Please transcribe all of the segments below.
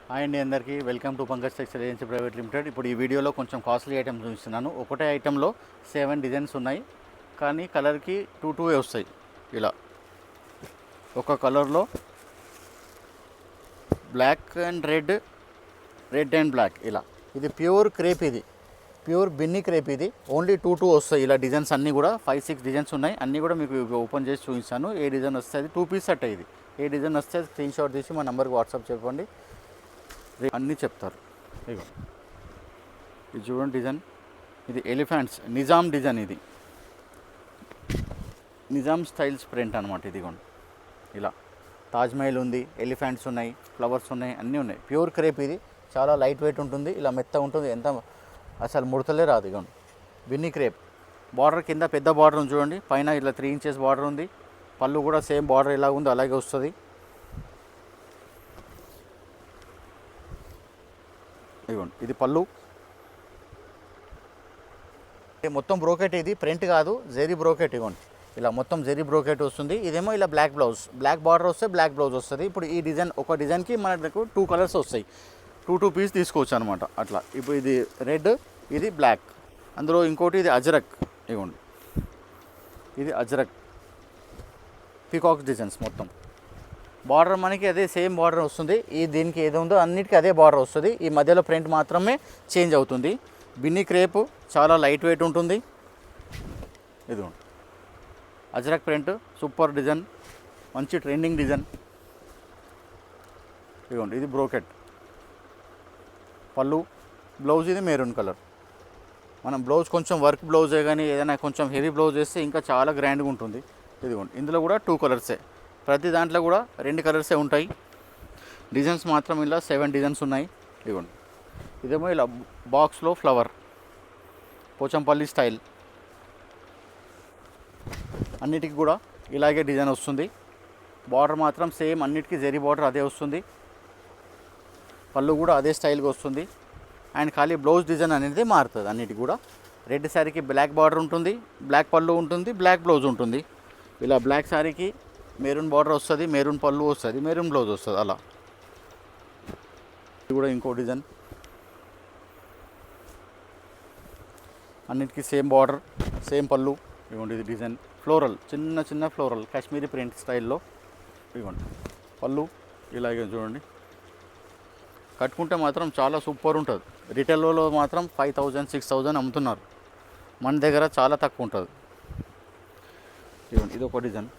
Hi అండి, అందరికీ welcome to Pankaj textile agency private limited. ఇప్పుడు ఈ వీడియోలో కొంచెం కాస్ట్లీ ఐటమ్స్ చూపిస్తున్నాను. ఒకటే ఐటెంలో 7 డిజైన్స్ ఉన్నాయి, కానీ కలర్కి టూ వస్తాయి. ఇలా ఒక కలర్లో black and red, red and black ఇలా. ఇది ప్యూర్ క్రేప్, ఇది ప్యూర్ బిన్నీ క్రేప్. ఇది ఓన్లీ టూ వస్తాయి ఇలా. డిజైన్స్ అన్నీ కూడా 5-6 డిజైన్స్ ఉన్నాయి. అన్నీ కూడా మీకు ఓపెన్ చేసి చూపిస్తాను. ఏ డిజైన్ వస్తే అది 2 పీస్ సెట్. ఇది ఏ డిజైన్ వస్తే స్క్రీన్ షాట్ తీసి మా నెంబర్కి వాట్సాప్ చెప్పండి, అన్నీ చెప్తారు. ఇగో ఇది చూడండి డిజైన్. ఇది ఎలిఫెంట్స్ నిజాం డిజైన్. ఇది నిజాం స్టైల్స్ ప్రింట్ అనమాట. ఇదిగోండి ఇలా తాజ్మహల్ ఉంది, ఎలిఫెంట్స్ ఉన్నాయి, ఫ్లవర్స్ ఉన్నాయి, అన్నీ ఉన్నాయి. Pure crepe. ఇది చాలా లైట్ వెయిట్ ఉంటుంది, ఇలా మెత్త ఉంటుంది, ఎంత అసలు ముడతలే రాదు. ఇగోండి బిన్నీ క్రేప్. బార్డర్ కింద పెద్ద బార్డర్ ఉంది చూడండి, పైన ఇలా 3 ఇంచెస్ బార్డర్ ఉంది. పళ్ళు కూడా సేమ్ బార్డర్ ఎలా ఉందో అలాగే వస్తుంది. ఇదిగోండి ఇది పళ్ళు. మొత్తం బ్రోకెట్, ఇది ప్రింట్ కాదు, జెరీ బ్రోకెట్. ఇవ్వండి ఇలా మొత్తం జెరీ బ్రోకెట్ వస్తుంది. ఇదేమో ఇలా బ్లాక్ బ్లౌజ్, బ్లాక్ బార్డర్ వస్తే బ్లాక్ బ్లౌజ్ వస్తుంది. ఇప్పుడు ఈ డిజైన్, ఒక డిజైన్కి మనకు 2 కలర్స్ వస్తాయి. 2 పీస్ తీసుకోవచ్చు అనమాట అట్లా. ఇప్పుడు ఇది రెడ్, ఇది బ్లాక్. అందులో ఇంకోటి ఇది అజరక్. ఇవ్వండి ఇది అజరక్ పీకాక్ డిజైన్స్. మొత్తం బార్డర్ మనకి అదే సేమ్ బార్డర్ వస్తుంది. ఈ దీనికి ఏది ఉందో అన్నిటికీ అదే బార్డర్ వస్తుంది. ఈ మధ్యలో ప్రింట్ మాత్రమే చేంజ్ అవుతుంది. బిన్నీ క్రేప్ చాలా లైట్ వెయిట్ ఉంటుంది. ఇది అజ్రక్ ప్రింట్, సూపర్ డిజైన్, మంచి ట్రెండింగ్ డిజైన్. ఇదిగోండి ఇది బ్రోకెట్ పళ్ళు. బ్లౌజ్ ఇది మెరూన్ కలర్. మనం బ్లౌజ్ కొంచెం వర్క్ బ్లౌజే, కానీ ఏదైనా కొంచెం హెవీ బ్లౌజ్ వేస్తే ఇంకా చాలా గ్రాండ్గా ఉంటుంది. ఇదిగోండి ఇందులో కూడా 2 కలర్సే. ప్రతి దాంట్లో కూడా 2 కలర్సే ఉంటాయి. డిజైన్స్ మాత్రం ఇలా 7 డిజైన్స్ ఉన్నాయి. ఇదిగోండి ఇదేమో ఇలా బాక్స్లో ఫ్లవర్, పోచంపల్లి స్టైల్. అన్నిటికీ కూడా ఇలాగే డిజైన్ వస్తుంది. బార్డర్ మాత్రం సేమ్, అన్నిటికీ జెరీ బార్డర్ అదే వస్తుంది. పళ్ళు కూడా అదే స్టైల్గా వస్తుంది. అండ్ ఖాళీ బ్లౌజ్ డిజైన్ అనేది మారుతుంది అన్నిటికీ కూడా. రెడ్ శారీకి బ్లాక్ బార్డర్ ఉంటుంది, బ్లాక్ పళ్ళు ఉంటుంది, బ్లాక్ బ్లౌజ్ ఉంటుంది. ఇలా బ్లాక్ శారీకి మెరూన్ బార్డర్ వస్తుంది, మెరూన్ పళ్ళు వస్తుంది, మెరూన్ బ్లౌజ్ వస్తుంది అలా. ఇది కూడా ఇంకో డిజైన్. అన్నిటికీ సేమ్ బార్డర్, సేమ్ పళ్ళు. ఇవ్వండి ఇది డిజైన్ ఫ్లోరల్, చిన్న చిన్న ఫ్లోరల్ కాశ్మీరీ ప్రింట్ స్టైల్లో. ఇవ్వండి పళ్ళు ఇలాగే చూడండి. కట్టుకుంటే మాత్రం చాలా సూపర్ ఉంటుంది. రిటైల్లో మాత్రం 5000-6000 అమ్ముతున్నారు. మన దగ్గర చాలా తక్కువ ఉంటుంది. ఇవ్వండి ఇది ఒక డిజైన్.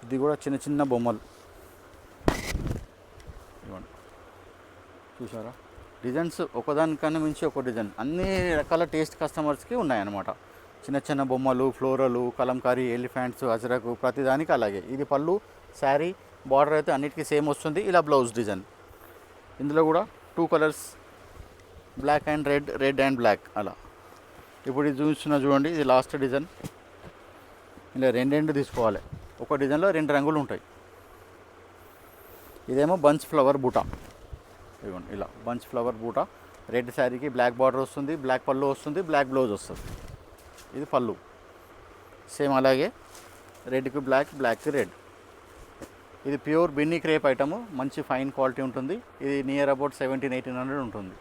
ఇది కూడా చిన్న చిన్న బొమ్మలు. ఇవ్వండి చూసారా, డిజైన్స్ ఒకదానికన్నా మించి ఒక డిజైన్. అన్ని రకాల టేస్ట్ కస్టమర్స్కి ఉన్నాయన్నమాట. చిన్న చిన్న బొమ్మలు, ఫ్లోరలు, కలంకారీ, ఎలిఫెంట్స్, అజరకు, ప్రతిదానికి అలాగే. ఇది పళ్ళు, శారీ, బార్డర్ అయితే అన్నిటికీ సేమ్ వస్తుంది. ఇలా బ్లౌజ్ డిజైన్. ఇందులో కూడా 2 colours, black and red, red and black అలా. ఇప్పుడు ఇది చూస్తున్నా చూడండి, ఇది లాస్ట్ డిజైన్. ఇలా 2 తీసుకోవాలి. ఒక డిజైన్లో 2 రంగులు ఉంటాయి. ఇదేమో బంచ్ ఫ్లవర్ బూటా. ఇవ్వండి ఇలా బంచ్ ఫ్లవర్ బూటా. రెడ్ శారీకి బ్లాక్ బార్డర్ వస్తుంది, బ్లాక్ పళ్ళు వస్తుంది, బ్లాక్ బ్లౌజ్ వస్తుంది. ఇది పళ్ళు సేమ్ అలాగే, రెడ్కి బ్లాక్, బ్లాక్కి రెడ్. ఇది ప్యూర్ బిన్నీ క్రేప్ ఐటము, మంచి ఫైన్ క్వాలిటీ ఉంటుంది. ఇది నియర్ అబౌట్ 1700-1800 ఉంటుంది.